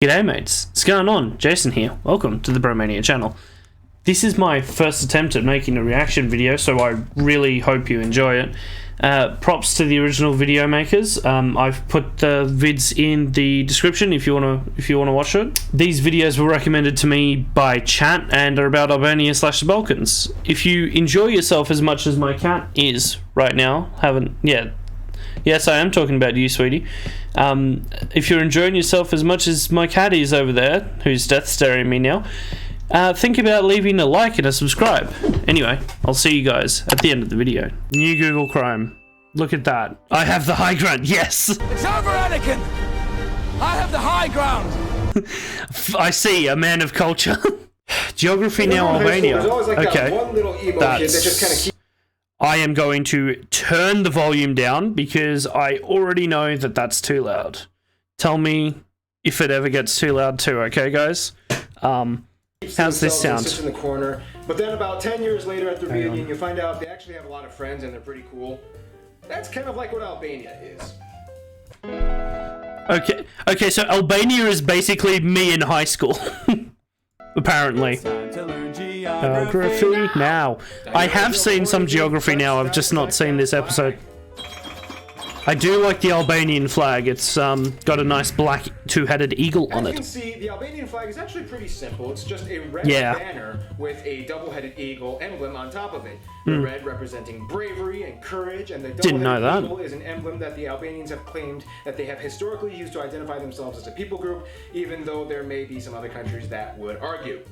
G'day mates, what's going on? Jason here, welcome to the Bromania channel. This is my first attempt at making a reaction video, so I really hope you enjoy it. Props to the original video makers. I've put the vids in the description if you wanna watch it. These videos were recommended to me by chat and are about Albania / the Balkans. If you enjoy yourself as much as my cat is right now, yes, I am talking about you, sweetie. If you're enjoying yourself as much as my cat is over there, who's death staring at me now, think about leaving a like and a subscribe. Anyway, I'll see you guys at the end of the video. New Google Chrome. Look at that. I have the high ground. Yes! It's over, Anakin! I have the high ground! I see, a man of culture. Geography now, Albania. Okay. I am going to turn the volume down because I already know that that's too loud. Tell me if it ever gets too loud too, okay guys? How's this sound? In the corner, but then about 10 years later at the reunion, you find out they actually have a lot of friends and they're pretty cool. That's kind of like what Albania is. Okay, so Albania is basically me in high school. Apparently. Geography now. I have seen some geography now, I've just not seen this episode. I do like the Albanian flag. It's got a nice black two-headed eagle on it. As you can see, the Albanian flag is actually pretty simple. It's just a red banner with a double-headed eagle emblem on top of it. The red representing bravery and courage, and the double-headed eagle is an emblem that the Albanians have claimed that they have historically used to identify themselves as a people group, even though there may be some other countries that would argue.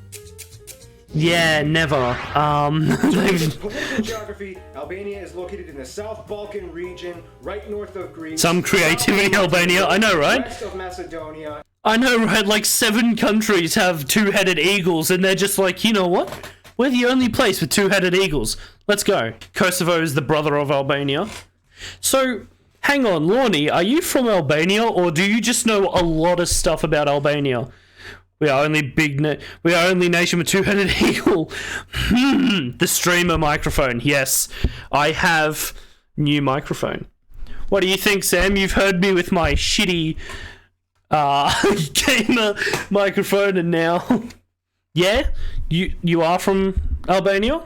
Yeah, never. Political geography, Albania is located in the South Balkan region, right north of Greece. Some creativity, Albania. I know, right? West of Macedonia. I know, right? Like 7 countries have two-headed eagles, and they're just like, you know what? We're the only place with two-headed eagles. Let's go. Kosovo is the brother of Albania. So, hang on, Lorne, are you from Albania, or do you just know a lot of stuff about Albania? We are only nation with two-headed eagle. The streamer microphone. Yes, I have new microphone. What do you think, Sam? You've heard me with my shitty gamer microphone, and now, yeah, you are from Albania.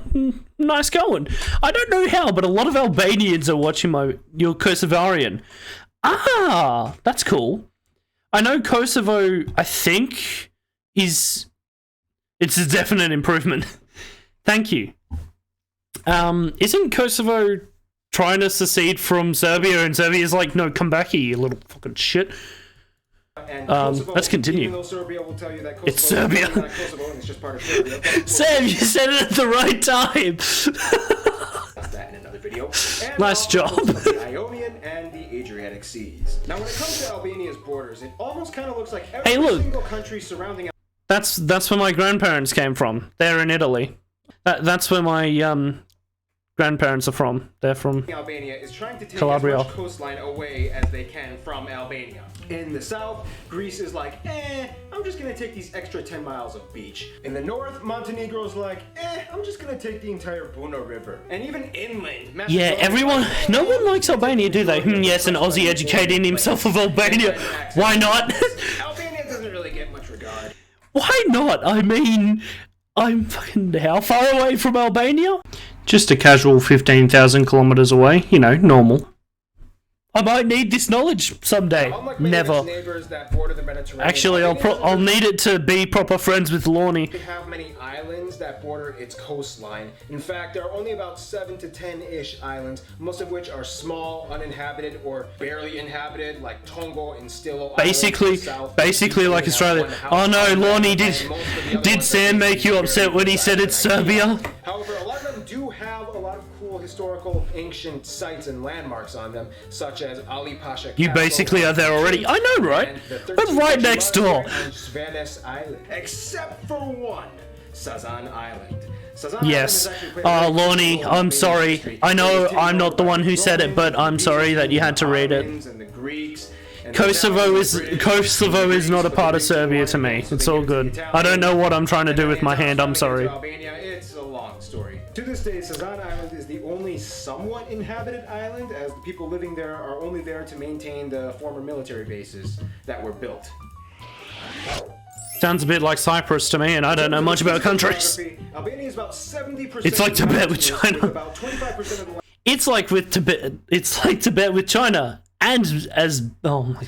Nice going. I don't know how, but a lot of Albanians are watching your Kosovarian. Ah, that's cool. I know Kosovo. I think. It's a definite improvement. Thank you. Isn't Kosovo trying to secede from Serbia, and Serbia's like, no, come back here, you little fucking shit. Kosovo, let's continue. Serbia will tell you that Kosovo it's Serbia. Is not Kosovo, and it's just part of Serbia. Sam, you said it at the right time. That's that in another video. And nice job. The Ionian and the Adriatic Seas. Now, when it comes to Albania's borders, it almost kind of looks like every single country surrounding. That's where my grandparents came from. They're in Italy. That's where my grandparents are from. They're from Albania is trying to take Calabria. as much coastline away as they can from Albania. In the south, Greece is like, I'm just gonna take these extra 10 miles of beach. In the north, Montenegro's like, I'm just gonna take the entire Buna River. And even inland, Macedonia, no one likes Albania, do they? Yes, an Aussie educating himself of Albania. Why not? Albania doesn't really get much regard. Why not? I mean, I'm fucking how far away from Albania? Just a casual 15,000 kilometers away. You know, normal. I might need this knowledge someday. Never. Actually, I'll need it to be proper friends with Lorne. We have many islands that border its coastline. In fact, there are only about 7 to 10-ish islands, most of which are small, uninhabited, or barely inhabited, like Tongo and Stilo. Basically like Australia. Oh no, Lorne, did Sam make you upset when he said it's Serbia? However, a lot of them do have a lot of cool historical ancient sites and landmarks on them, such as Ali Pasha Castle. You basically are there already. I know, right? We're right next door. Svenes Island, except for one, Sazan Island. Yes. Lorne, I'm sorry. I know I'm not the one who said it, but I'm sorry that you had to read it. Kosovo is not a part of Serbia to me. It's all good. I don't know what I'm trying to do with my hand. I'm sorry. It's a long story. To this day, Sazan Island is the only somewhat inhabited island, as the people living there are only there to maintain the former military bases that were built. Sounds a bit like Cyprus to me, and I don't know much about countries. Albania is about 70%. It's like Tibet with China. About 25% of the It's like with Tibet. It's like Tibet with China, and as oh my.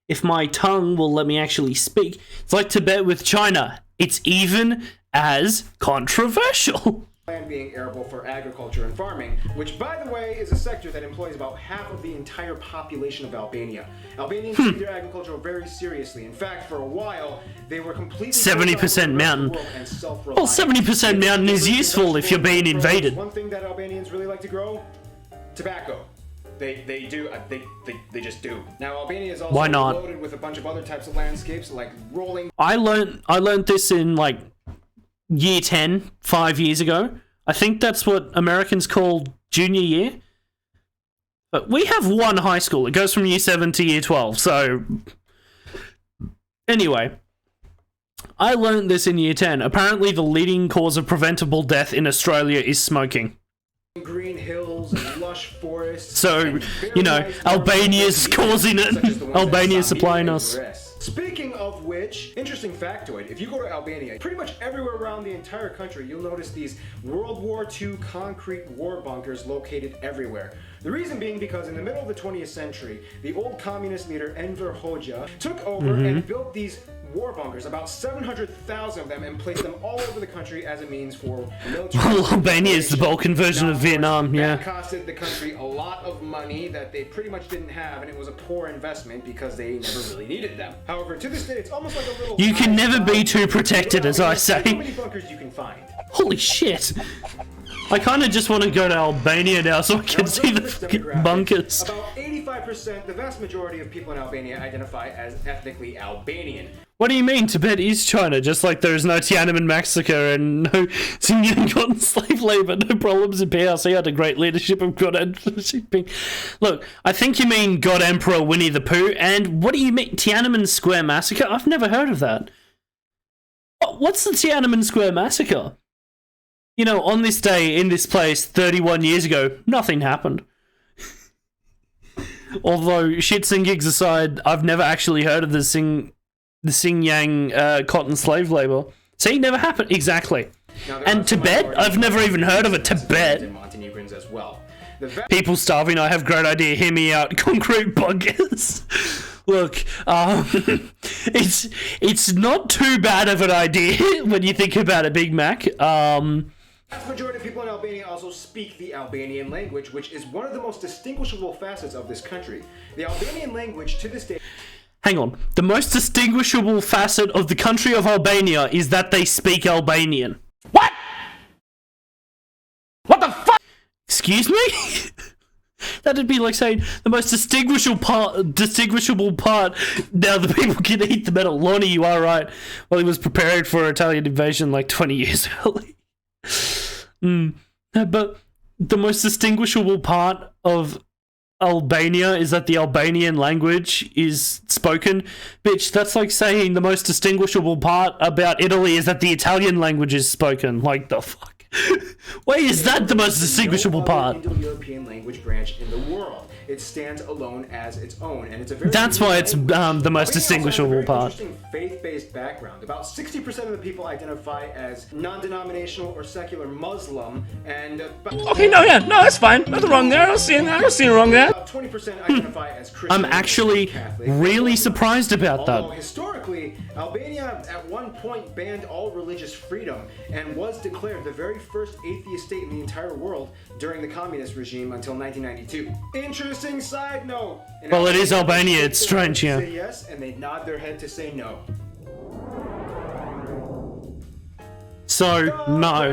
If my tongue will let me actually speak, it's like Tibet with China. It's even as controversial. land being arable for agriculture and farming, which, by the way, is a sector that employs about half of the entire population of Albania. Albanians take their agriculture very seriously. In fact, for a while, they were completely 70% mountain. Well, 70% mountain is useful if you're being invaded. One thing that Albanians really like to grow: tobacco. They just do. Now Albania is also loaded with a bunch of other types of landscapes like rolling. I learned this in like year 10, 5 years ago. I think that's what Americans call junior year. But we have one high school. It goes from year 7 to year 12. So anyway, I learned this in year 10. Apparently the leading cause of preventable death in Australia is smoking. Green hills and lush forests. So, you know, Albania's causing it. Albania's supplying us. Speaking of which, interesting factoid, if you go to Albania, pretty much everywhere around the entire country, you'll notice these World War II concrete war bunkers located everywhere. The reason being because in the middle of the 20th century, the old communist leader Enver Hoxha took over and built these war bunkers, about 700,000 of them, and placed them all over the country as a means for military. Well, Albania is the Balkan version of Vietnam, yeah. That costed the country a lot of money that they pretty much didn't have, and it was a poor investment because they never really needed them. However, to this day, it's almost like a little... You can never be too protected, as I say. How many bunkers you can find? Holy shit! I kind of just want to go to Albania now so I can see the fucking bunkers. About 85%, the vast majority of people in Albania identify as ethnically Albanian. What do you mean Tibet is China? Just like there is no Tiananmen Massacre and no Xinjiang cotton slave labor, no problems in PRC under great leadership of God Emperor Xi. Look, I think you mean God Emperor Winnie the Pooh, and what do you mean Tiananmen Square Massacre? I've never heard of that. What's the Tiananmen Square Massacre? You know, on this day, in this place, 31 years ago, nothing happened. Although, shits and gigs aside, I've never actually heard of the Xinjiang cotton slave labor. See, never happened. Exactly. And Tibet? I've never even heard of it. Tibet. As well. People starving, I have great idea. Hear me out. Concrete bunkers. Look, it's not too bad of an idea when you think about it, Big Mac. The vast majority of people in Albania also speak the Albanian language, which is one of the most distinguishable facets of this country. The Albanian language, to this day... Hang on. The most distinguishable facet of the country of Albania is that they speak Albanian. What? What the fuck? Excuse me? That'd be like saying the most distinguishable part. Now the people can eat the metal. Lonnie, you are right. Well, he was prepared for Italian invasion like 20 years early. But the most distinguishable part of Albania is that the Albanian language is spoken. Bitch, that's like saying the most distinguishable part about Italy is that the Italian language is spoken. Like the fuck? Why is that the most distinguishable part? Indo-European language branch in the world. It stands alone as its own, and it's a very... That's why it's the most distinguishable part. Interesting faith-based background. About 60% of the people identify as non-denominational or secular Muslim, and okay, no, that's fine. Nothing wrong there. I don't see anything wrong there. About 20% identify as Christian. I'm actually really surprised about that. Although historically, Albania at one point banned all religious freedom and was declared the very first atheist state in the entire world during the communist regime until 1992. Interesting side note. Well, it is Albania. It's strange, yeah. Say yes, and they nod their head to say no. So, no.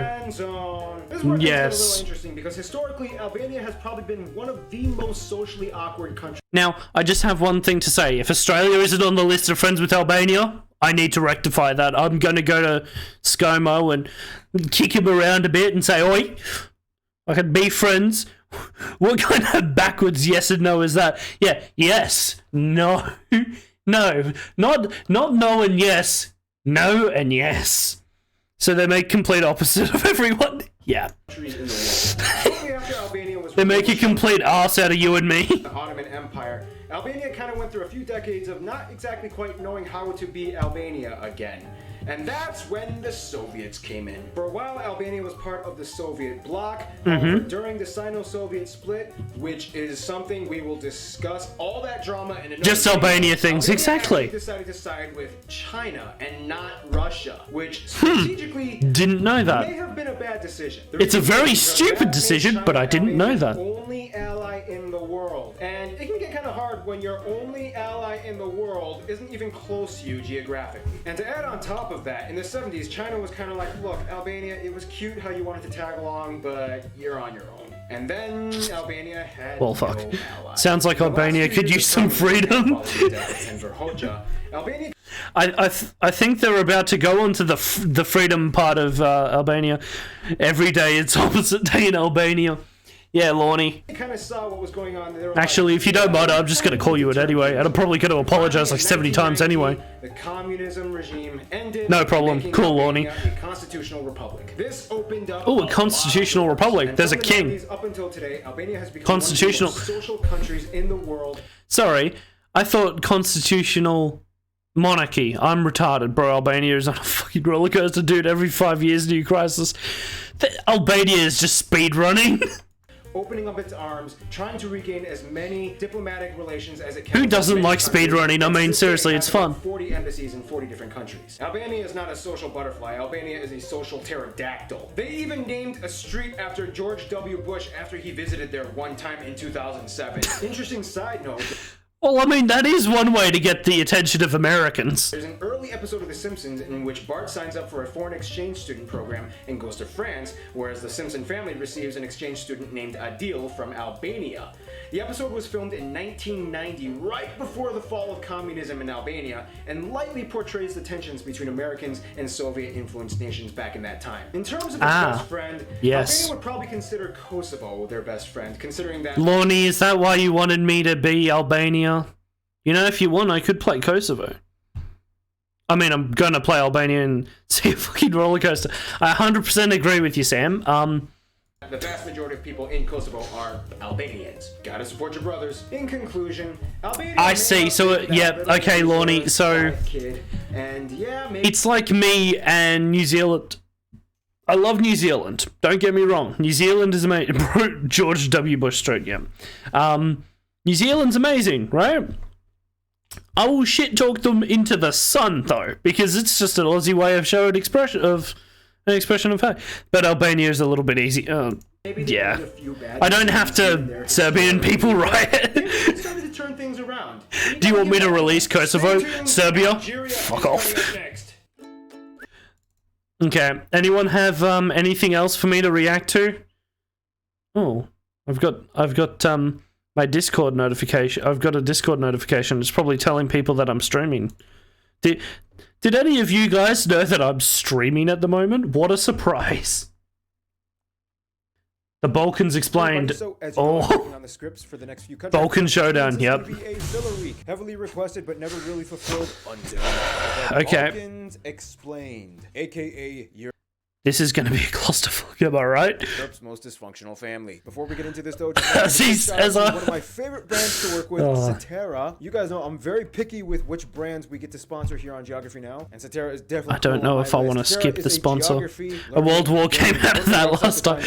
This one is a little interesting because historically, Albania has probably been one of the most socially awkward countries. Now, I just have one thing to say. If Australia isn't on the list of friends with Albania, I need to rectify that. I'm going to go to ScoMo and kick him around a bit and say, oi, I can be friends. What kind of backwards yes and no is that? Yeah, yes, no, no, not no and yes, no and yes. So they make complete opposite of everyone. Yeah. Shortly after Albania was they make a complete ass out of you and me. The Ottoman Empire, Albania kind of went through a few decades of not exactly quite knowing how to be Albania again. And that's when the Soviets came in. For a while, Albania was part of the Soviet bloc. However, during the Sino-Soviet split, which is something we will discuss, all that drama in another Just Albania things, exactly. Decided to side with China and not Russia, which strategically didn't know that. may have been a bad decision. It's a very stupid decision, but I didn't know that. Only ally in the world, and it can get kind of hard when your only ally in the world isn't even close to you geographically. And to add on top of that, in the 70s, China was kind of like, look, Albania, it was cute how you wanted to tag along, but you're on your own. And then Albania had well, fuck. no ally. Sounds like Albania could use some freedom. Albania. I think they're about to go onto the freedom part of Albania. Every day it's opposite day in Albania. Yeah, Lorne. Kind of saw what was going on there. Actually, if you don't mind, I'm just going to call you it anyway. And I'm probably going to apologize like 70 times anyway. The communism regime ended. No problem. Cool, Lorne. A constitutional republic. This opened up. Oh, a constitutional republic. There's a king. Up until today, Albania has become Constitutional. one of the most social countries in the world. Sorry, I thought constitutional monarchy. I'm retarded, bro. Albania is on a fucking roller coaster, dude. Every 5 years, new crisis. Albania is just speed running. Opening up its arms, trying to regain as many diplomatic relations as it can. Who doesn't like speedrunning? I mean, seriously, it's fun. 40 embassies in 40 different countries. Albania is not a social butterfly. Albania is a social pterodactyl. They even named a street after George W. Bush after he visited there one time in 2007. Interesting side note. Well, I mean, that is one way to get the attention of Americans. There's an early episode of The Simpsons in which Bart signs up for a foreign exchange student program and goes to France, whereas the Simpson family receives an exchange student named Adil from Albania. The episode was filmed in 1990, right before the fall of communism in Albania, and lightly portrays the tensions between Americans and Soviet-influenced nations back in that time. In terms of its best friend, yes. Albania would probably consider Kosovo their best friend, considering that... Lorne, is that why you wanted me to be Albania? You know, if you want, I could play Kosovo. I mean, I'm going to play Albania and see a fucking roller coaster. I 100% agree with you, Sam. The vast majority of people in Kosovo are Albanians. Gotta support your brothers. In conclusion, Albania... I see. So, yeah, okay, Lorne. So, and yeah, maybe it's like me and New Zealand. I love New Zealand. Don't get me wrong. New Zealand is amazing. George W. Bush stroke, yeah. New Zealand's amazing, right? I will shit talk them into the sun, though, because it's just an Aussie way of showing expression of an expression of fact. But Albania is a little bit easy. Yeah, I don't have to Serbian people riot. started to turn things around. Do you want me to release Kosovo, Serbia? Fuck off. Okay. Anyone have anything else for me to react to? Oh, I've got my Discord notification. I've got a Discord notification. It's probably telling people that I'm streaming. Did any of you guys know that I'm streaming at the moment? What a surprise. The Balkans explained. On the scripts for the next few countries, Balkan Showdown, yep. Be a filler week, heavily requested but never really fulfilled until Okay. Balkans explained, aka your This is going to be a clusterfuck, am I right? Europe's most dysfunctional family. Before we get into this though, one of my favorite brands to work with, Cetera. You guys know I'm very picky with which brands we get to sponsor here on Geography Now, and Cetera is definitely. I don't know if I want to skip the sponsor. A World War came out of that last time.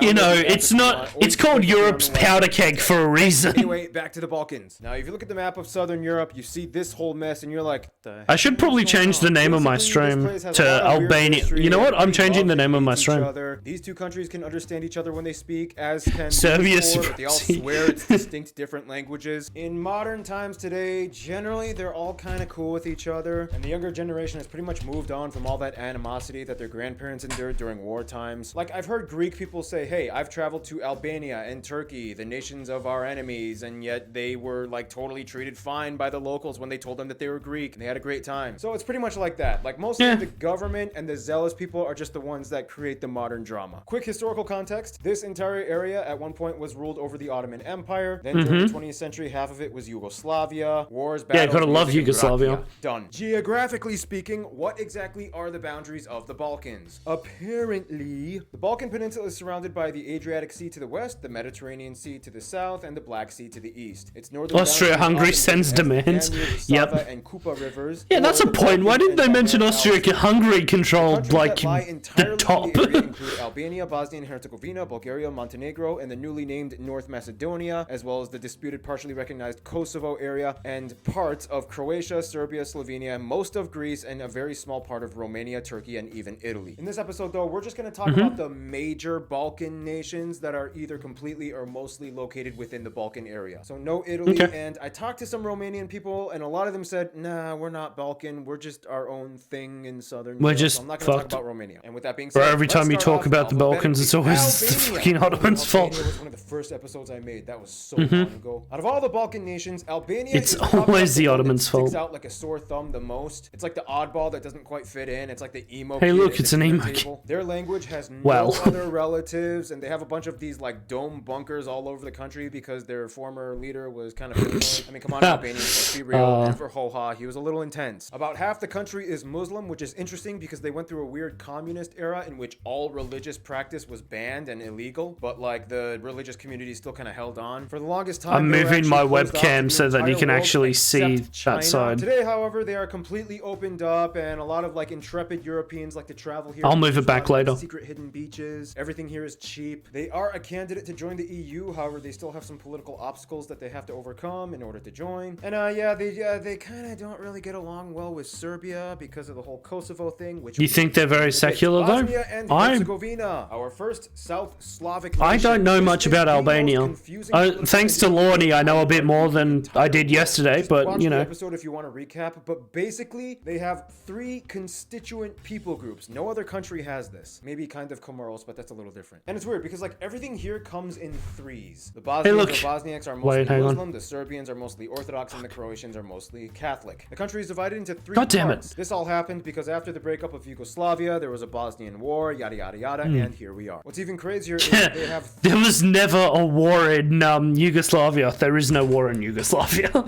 You know, it's not. It's called Europe's powder keg for a reason. Anyway, back to the Balkans. Now, if you look at the map of Southern Europe, you see this whole mess, and you're like, I should probably change the name of my stream to Albania. You know what? I'm changing the name of my stream. These two countries can understand each other when they speak, as can Serbia. But they all swear it's distinct different languages. In modern times today, generally they're all kind of cool with each other, and the younger generation has pretty much moved on from all that animosity that their grandparents endured during war times. Like, I've heard Greek people say, hey, I've traveled to Albania and Turkey, the nations of our enemies, and yet they were like totally treated fine by the locals when they told them that they were Greek and they had a great time. So it's pretty much like that. Like, mostly the government and the zealous people are just the ones ones that create the modern drama. Quick historical context. This entire area at one point was ruled over the Ottoman Empire. Then during the 20th century, half of it was Yugoslavia. Wars, battles, gotta love music, and Yugoslavia. rakia. Done. Geographically speaking, what exactly are the boundaries of the Balkans? Apparently, the Balkan Peninsula is surrounded by the Adriatic Sea to the west, the Mediterranean Sea to the south, and the Black Sea to the east. Its northern Austria-Hungary sends demands. Yep. And Kupa rivers. Yeah, that's a point. Why didn't they mention Austria-Hungary controlled, like, the top? The area include Albania, Bosnia and Herzegovina, Bulgaria, Montenegro, and the newly named North Macedonia, as well as the disputed partially recognized Kosovo area, and parts of Croatia, Serbia, Slovenia, most of Greece, and a very small part of Romania, Turkey, and even Italy. In this episode, though, we're just going to talk about the major Balkan nations that are either completely or mostly located within the Balkan area. So no Italy, and I talked to some Romanian people, and a lot of them said, nah, we're not Balkan, we're just our own thing in southern Europe. Just so I'm not going to talk about Romania. And with that being said, bro, every time you talk about the Balkans, it's always the fucking Ottomans' fault. Albania was one of the first episodes I made. That was so long ago. Out of all the Balkan nations, Albania It's is always the Ottomans' fault. Sticks out like a sore thumb the most. It's like the oddball that doesn't quite fit in. It's like the emo. Hey, kid look, at it's the an dinner emo table. Their language has no Well. other relatives, and they have a bunch of these like dome bunkers all over the country because their former leader was kind of paranoid. I mean, come on, Albanians, let's be real. And for Hoha, he was a little intense. About half the country is Muslim, which is interesting because they went through a weird communist era in which all religious practice was banned and illegal, but like the religious community still kind of held on. For the longest time, I'm they were moving my actually closed off to webcam the so that you entire can world actually see except China. that side. Today, however, they are completely opened up, and a lot of like intrepid Europeans like to travel here. I'll move it back later. Secret hidden beaches. Everything here is cheap. They are a candidate to join the EU. However, they still have some political obstacles that they have to overcome in order to join. And they kind of don't really get along well with Serbia because of the whole Kosovo thing. Which You think they're very secular, though? Bosnia and Herzegovina, our first South Slavic I nation. don't know This much is about the most Albania. confusing political Thanks to identity Lorne, I know a bit more than entire I did world. yesterday, Just but, watch you the know. episode if you want to recap, but basically they have 3 constituent people groups. No other country has this. Maybe kind of Comoros, but that's a little different. And it's weird because like everything here comes in 3s. The Bosnians look. or Bosniaks are mostly hang on. Muslim, the Serbians are mostly Orthodox, and the Croatians are mostly Catholic. The country is divided into 3 God damn it. parts. This all happened because after the breakup of Yugoslavia, there was a Bosnian war, yada yada yada, and here we are. What's even crazier is they have There was never a war in Yugoslavia. There is no war in Yugoslavia.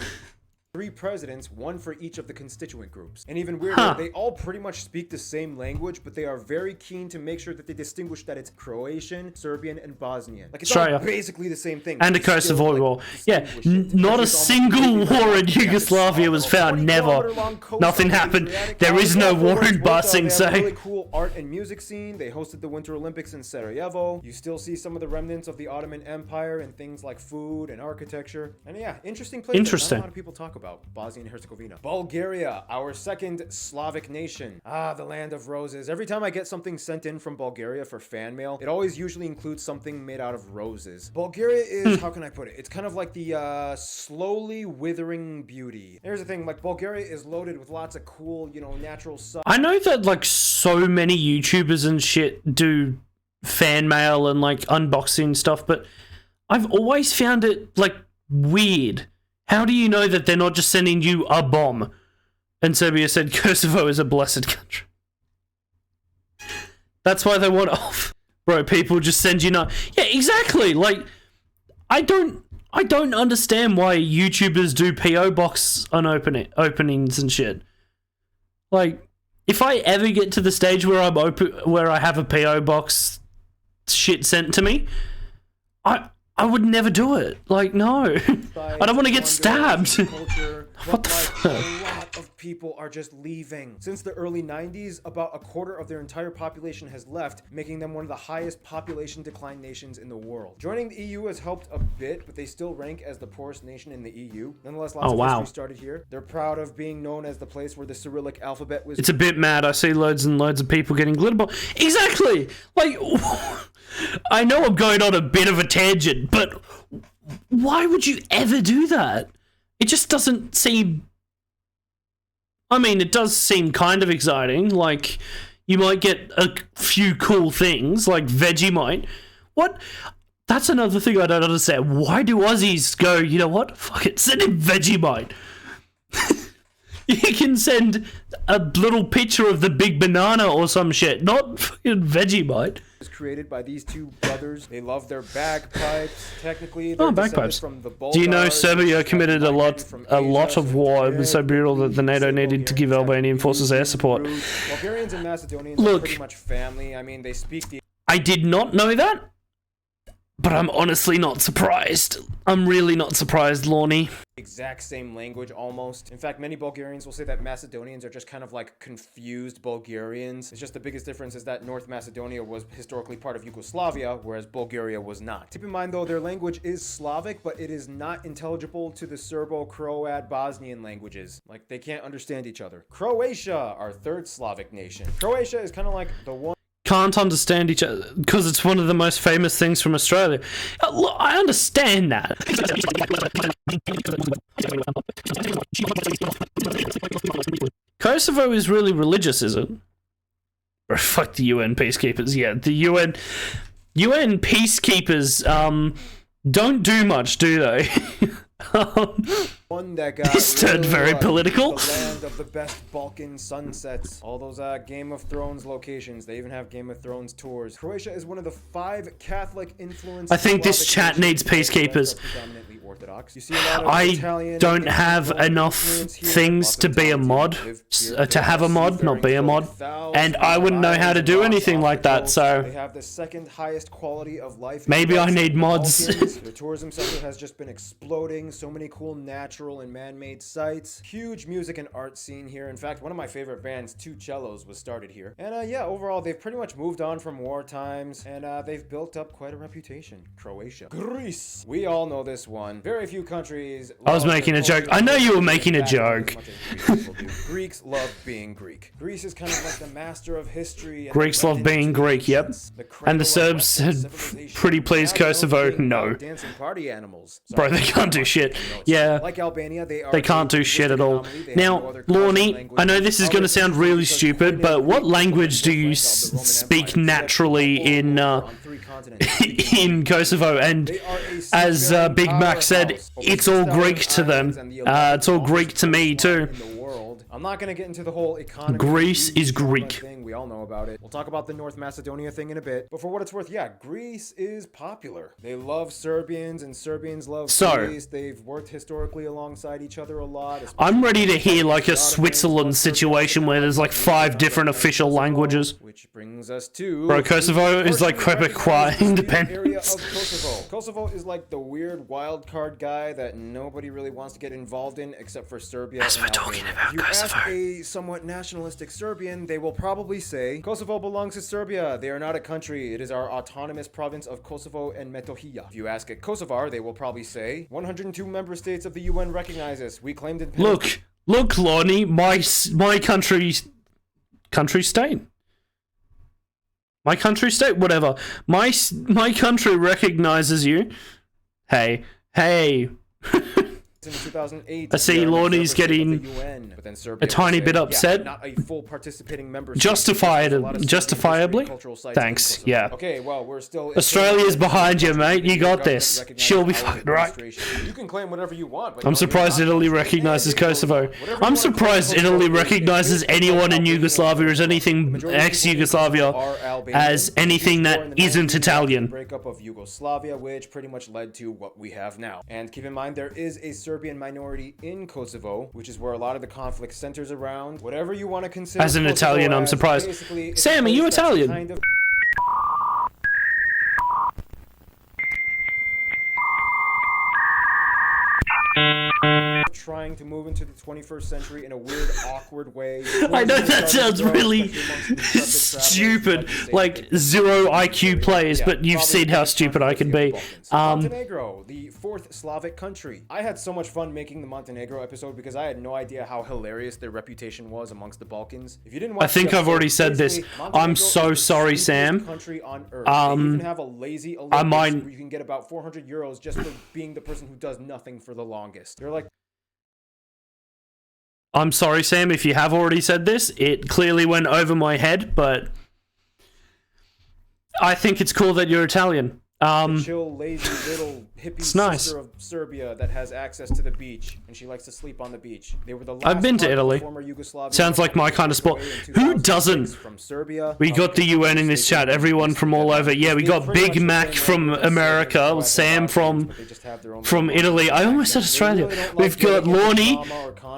3 presidents, 1 for each of the constituent groups. And even weirder, they all pretty much speak the same language, but they are very keen to make sure that they distinguish that it's Croatian, Serbian, and Bosnian. Like it's all basically the same thing. And the Kosovo War. Yeah, not a single war in Yugoslavia was found. Never. Nothing happened. There is no war in Bosnia. They have a really cool art and music scene. They hosted the Winter Olympics in Sarajevo. You still see some of the remnants of the Ottoman Empire and things like food and architecture. And yeah, interesting place that not a lot of people talk about. Bosnia and Herzegovina. Bulgaria, our second Slavic nation. Ah, the land of roses. Every time I get something sent in from Bulgaria for fan mail, it always usually includes something made out of roses. Bulgaria is, how can I put it? It's kind of like the slowly withering beauty. Here's the thing, like Bulgaria is loaded with lots of cool, you know, natural stuff. I know that like so many YouTubers and shit do fan mail and like unboxing stuff, but I've always found it like weird. How do you know that they're not just sending you a bomb? And Serbia said Kosovo is a blessed country. That's why they want off. Bro, people just send you no. Yeah, exactly. Like, I don't understand why YouTubers do PO box openings and shit. Like, if I ever get to the stage where where I have a PO box shit sent to me, I would never do it. Like, no. I don't want to get stabbed. What the fuck? A lot of people are just leaving. Since the early 90s, about a quarter of their entire population has left, making them one of the highest population decline nations in the world. Joining the EU has helped a bit, but they still rank as the poorest nation in the EU. Nonetheless, lots of history started here. They're proud of being known as the place where the Cyrillic alphabet was... It's a bit mad. I see loads and loads of people getting glitter bomb. Exactly! Like... I know I'm going on a bit of a tangent, but why would you ever do that? It just doesn't seem... I mean, it does seem kind of exciting. Like, you might get a few cool things, like Vegemite. What? That's another thing I don't understand. Why do Aussies go, you know what? Fuck it, send him Vegemite. You can send a little picture of the big banana or some shit, not fucking Vegemite. Was created by these two brothers. They love their bagpipes. Technically, they're bagpipes. From the Bulgars. Do you know Serbia committed a lot of war? It was so brutal that the NATO needed to give Albanian forces air support. Bulgarians and Macedonians are pretty much family. I mean, they speak the... I did not know that, but I'm honestly not surprised. I'm really not surprised, Lorne. Exact same language, almost. In fact, many Bulgarians will say that Macedonians are just kind of like confused Bulgarians. It's just the biggest difference is that North Macedonia was historically part of Yugoslavia, whereas Bulgaria was not. Keep in mind, though, their language is Slavic, but it is not intelligible to the Serbo-Croat Bosnian languages. Like, they can't understand each other. Croatia, our third Slavic nation. Croatia is kind of like the one... Can't understand each other because it's one of the most famous things from Australia. Look, I understand that. Kosovo is really religious, is it? Or fuck the UN peacekeepers. Yeah, the UN peacekeepers don't do much, do they? One that got this turned very political. The land of the best Balkan sunsets. All those Game of Thrones locations. They even have Game of Thrones tours. Croatia is one of the 5 Catholic influenced. I think this chat needs peacekeepers. You see a lot of I don't have enough things to be a mod, to have a mod, not be a mod, and I wouldn't know how to do anything like that. So they have the second highest quality of life. Maybe I need mods. The tourism sector has just been exploding. So many cool natural and man-made sites. Huge music and art scene here. In fact, one of my favorite bands, Two Cellos, was started here. And yeah, overall, they've pretty much moved on from war times, and they've built up quite a reputation. Croatia. Greece. We all know this one. Very few countries... I was making a joke. I know you were making a joke. Greeks love being Greek. Greece is kind of like the master of history. Greeks love being Greek, yep. And the Serbs said, pretty please Kosovo, no. Dancing party animals. Bro, they can't do shit. Yeah, like Albania, they can't do shit at all. Now, Lorne, I know this is going to sound really stupid, but what language do you speak naturally in Kosovo? And as Big Mac said, it's all Greek to them. It's all Greek to me too. I'm not going to get into the whole economy. Greece is Greek. Thing. We all know about it. We'll talk about the North Macedonia thing in a bit. But for what it's worth, yeah, Greece is popular. They love Serbians and Serbians love Greece. They've worked historically alongside each other a lot. I'm ready to hear like a Switzerland situation where there's like 5 different official languages. Which brings us to... Bro, Kosovo is like Quebecois independence. Area of Kosovo. Kosovo is like the weird wild card guy that nobody really wants to get involved in except for Serbia. As we're talking about Kosovo. A somewhat nationalistic Serbian, they will probably say, Kosovo belongs to Serbia. They are not a country. It is our autonomous province of Kosovo and Metohija. If you ask a Kosovar, they will probably say, 102 member states of the UN recognize us. We claimed independence. Look, Lonnie, my country state. My country state, whatever. My country recognizes you. Hey. In 2008, I see Lorne's getting a tiny bit upset. Not a full participating member. Justifiably. Thanks. Yeah. Okay, well, we're still. Australia's behind you, mate. You got this. She'll be fucking right. You can claim whatever you want. But I'm surprised Italy recognizes Kosovo. I'm surprised Italy recognizes anyone in Yugoslavia as anything ex-Yugoslavia as anything that isn't Italian. Breakup of Yugoslavia, which pretty much led to what we have now. And keep in mind, there is a Serbian minority in Kosovo, which is where a lot of the conflict centers around. Whatever you want to consider. As an Italian, I'm surprised. Sam, are you Italian? Kind of trying to move into the 21st century in a weird, awkward way. I know that sounds really stupid, like 0 IQ plays, but you've seen how stupid I can be. Montenegro, the 4th Slavic country. I had so much fun making the Montenegro episode because I had no idea how hilarious their reputation was amongst the Balkans. If you didn't watch I think I've already said this. I'm so sorry, Sam. Country on Earth. They even have a lazy Olympics where you can get about 400 euros just for being the person who does nothing for the longest. They're like, I'm sorry, Sam, if you have already said this. It clearly went over my head, but I think it's cool that you're Italian. chill, lazy little hippie It's nice. sister of Serbia that has access to the beach, and she likes to sleep on the beach. They were the last I've been to part of Italy. former Yugoslavia. Sounds like my kind of sport. Who doesn't? From Serbia. We got the UN in this chat. Everyone from all over. Yeah, we got Big Mac from America. Sam from Italy. I almost said Australia. We've got Lorne,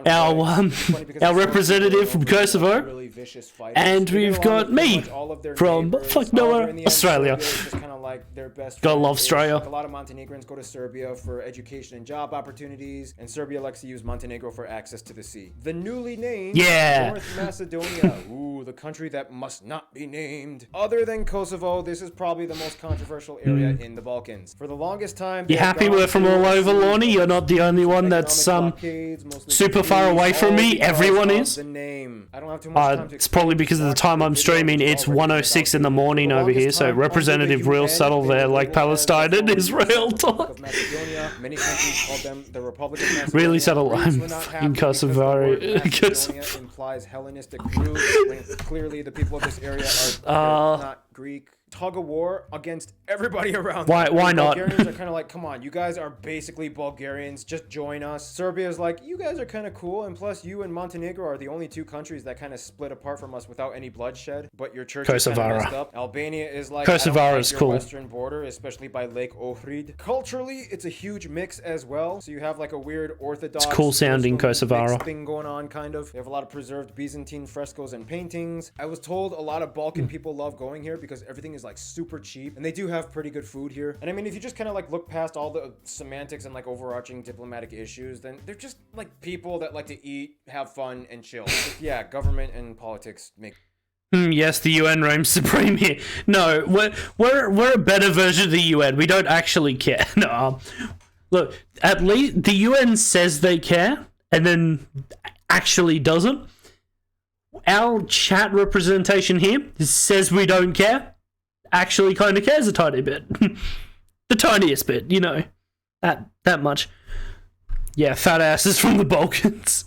our representative from Kosovo. And we've got me from fuck nowhere, Australia. Gotta love Australia. A lot of Montenegrins go to Serbia for education and job opportunities, and Serbia likes to use Montenegro for access to the sea. The newly named North Macedonia. Ooh, the country that must not be named. Other than Kosovo, this is probably the most controversial area in the Balkans. For the longest time, you happy we're from all over, Lorne? You're not the only one that's super far away from me. Everyone is. The name. I don't have too much time to it's probably because of the time I'm streaming. It's 1:06 in the morning over here, so Representative real subtle there, like Palestine and Israel talk. Many countries called them the Republic of Macedonia. Really subtle. I'm in Kosovo. Macedonia implies Hellenistic roots, when clearly the people of this area are not Greek. Tug of war against everybody around. Why not? Bulgarians are kind of like, come on, you guys are basically Bulgarians, just join us. Serbia's like, you guys are kind of cool, and plus you and Montenegro are the only two countries that kind of split apart from us without any bloodshed, but your church is kind of messed up. Albania is like, Kosovo is your cool. western border, especially by Lake Ohrid. Culturally, it's a huge mix as well, so you have like a weird Orthodox, it's cool sounding Kosovo thing going on, kind of. They have a lot of preserved Byzantine frescoes and paintings. I was told a lot of Balkan people love going here because everything is like super cheap, and they do have pretty good food here. And I mean, if you just kind of like look past all the semantics and like overarching diplomatic issues, then they're just like people that like to eat, have fun, and chill. But yeah, government and politics make. Yes, the UN reigns supreme here. No, we're a better version of the UN. We don't actually care. No, look, at least the UN says they care, and then actually doesn't. Our chat representation here says we don't care. Actually kind of cares a tiny bit. The tiniest bit, you know. That much. Yeah, fat asses from the Balkans.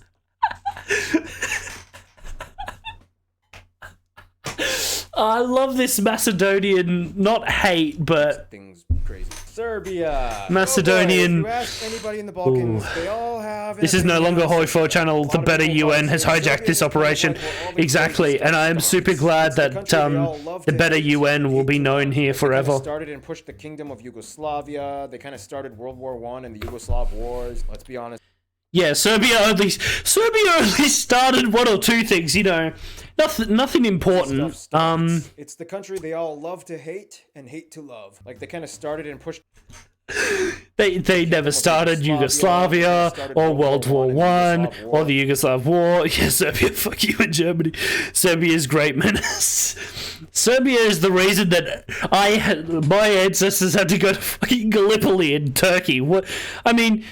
I love this Macedonian, not hate, but things crazy. Serbia. Macedonian. Oh boy, if you ask anybody in the Balkans, they all have. This is no longer Holy 4 channel. The better UN has hijacked this operation. Exactly, and I am super glad that the better UN will be known here forever. They started and pushed the kingdom of Yugoslavia. They kind of started World War I and the Yugoslav wars. Let's be honest. Yeah, Serbia only started one or two things, you know. Nothing important. It's the country they all love to hate and hate to love. Like they kind of started and pushed. They never started Yugoslavia or World War I or the Yugoslav War. Yeah, Serbia, fuck you in Germany. Serbia's great menace. Serbia is the reason that my ancestors had to go to fucking Gallipoli in Turkey. What? I mean.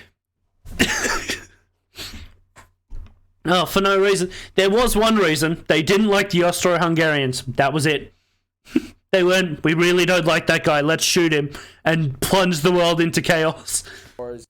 Oh, for no reason. There was one reason. They didn't like the Austro-Hungarians. That was it. They went, we really don't like that guy. Let's shoot him and plunge the world into chaos.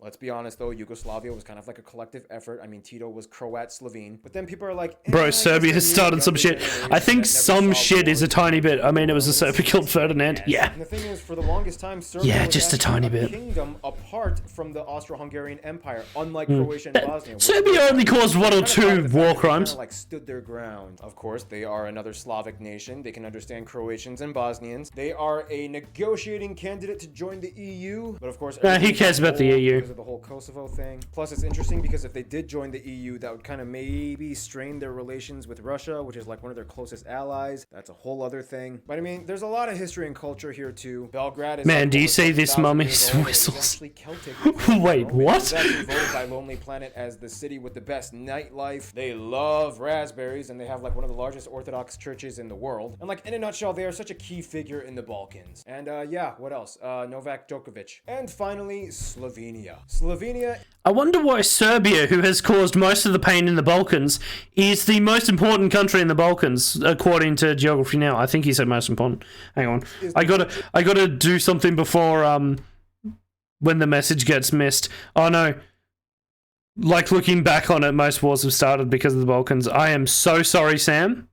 Let's be honest though, Yugoslavia was kind of like a collective effort. I mean, Tito was Croat, Slovene, but then people are like, bro, Serbia has started some shit. I think some shit is a tiny bit. I mean, it was a Serbia killed Ferdinand. Yeah. And the thing is, for the longest time, Serbia was just a tiny bit. Kingdom apart from the Austro-Hungarian Empire, unlike Croatia and Bosnia. Serbia only caused one or two war crimes. Like stood their ground. Of course, they are another Slavic nation. They can understand Croatians and Bosnians. They are a negotiating candidate to join the EU, but of course, who cares about the EU? Because of the whole Kosovo thing. Plus, it's interesting because if they did join the EU, that would kind of maybe strain their relations with Russia, which is like one of their closest allies. That's a whole other thing. But I mean, there's a lot of history and culture here too. Belgrade is. Man, like do you see this mummy's whistles? Wait, what? It's actually voted by Lonely Planet as the city with the best nightlife. They love raspberries, and they have like one of the largest Orthodox churches in the world. And like in a nutshell, they are such a key figure in the Balkans. And yeah, what else? Novak Djokovic. And finally, Slovenia. I wonder why Serbia, who has caused most of the pain in the Balkans, is the most important country in the Balkans, according to Geography Now. I think he said most important. Hang on. I gotta do something before when the message gets missed. Oh no. Like looking back on it, most wars have started because of the Balkans. I am so sorry, Sam.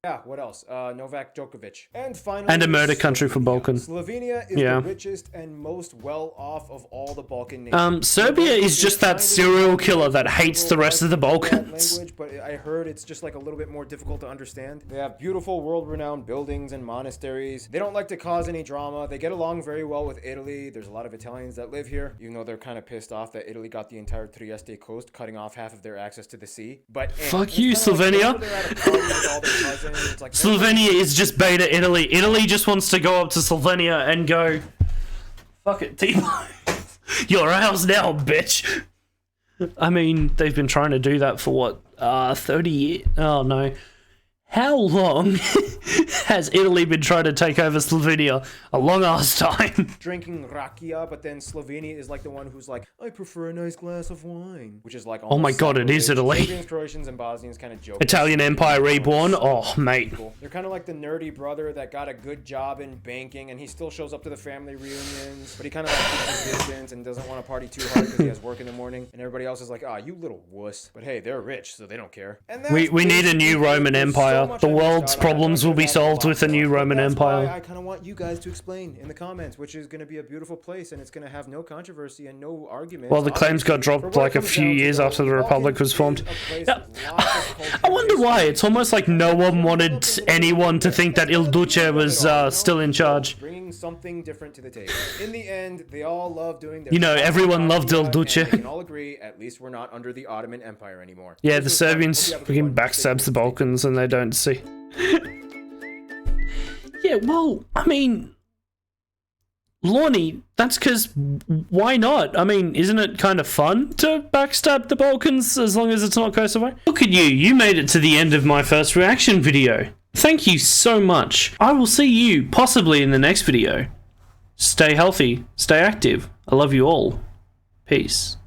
Yeah, what else? Novak Djokovic. And finally, And a murder country for Balkan. Slovenia is the richest and most well-off of all the Balkan nations. Serbia is just that serial killer that hates the rest of the Balkans. Language, but I heard it's just like a little bit more difficult to understand. They have beautiful world-renowned buildings and monasteries. They don't like to cause any drama. They get along very well with Italy. There's a lot of Italians that live here, even though they're kind of pissed off that Italy got the entire Trieste coast, cutting off half of their access to the sea. But fuck you, Slovenia. Slovenia is just beta Italy. Italy just wants to go up to Slovenia and go, fuck it, Timo. You're ours now, bitch. I mean, they've been trying to do that for what, 30 years? Oh no. How long has Italy been trying to take over Slovenia? A long ass time. Drinking rakia, but then Slovenia is like the one who's like, I prefer a nice glass of wine, which is like, oh my god, it is Italy. Serbians, Croatians, and Bosnians kind of joke. Italian Empire reborn. Oh mate. They're kind of like the nerdy brother that got a good job in banking, and he still shows up to the family reunions, but he kind of like keeps his distance and doesn't want to party too hard because he has work in the morning. And everybody else is like, ah, you little wuss. But hey, they're rich, so they don't care. And we need a new Roman Empire. The world's problems will be solved with a new Roman Empire. I kind of want you guys to explain in the comments, which is going to be a beautiful place, and it's going to have no controversy and no argument. Well, the claims got dropped like a few years after the Republic was formed. Yeah. I wonder why. It's almost like no one wanted anyone to think that Il Duce was still in charge. Bringing something different to the table. In the end, they all love doing their... You know, everyone loved Il Duce. They can all agree, at least we're not under the Ottoman Empire anymore. Yeah, the Serbians freaking backstabs the Balkans and they don't see. Yeah, well, I mean, Lorne, that's because why not? I mean, isn't it kind of fun to backstab the Balkans as long as it's not Kosovo? Look at you, you made it to the end of my first reaction video. Thank you so much. I will see you possibly in the next video. Stay healthy, stay active. I love you all. Peace.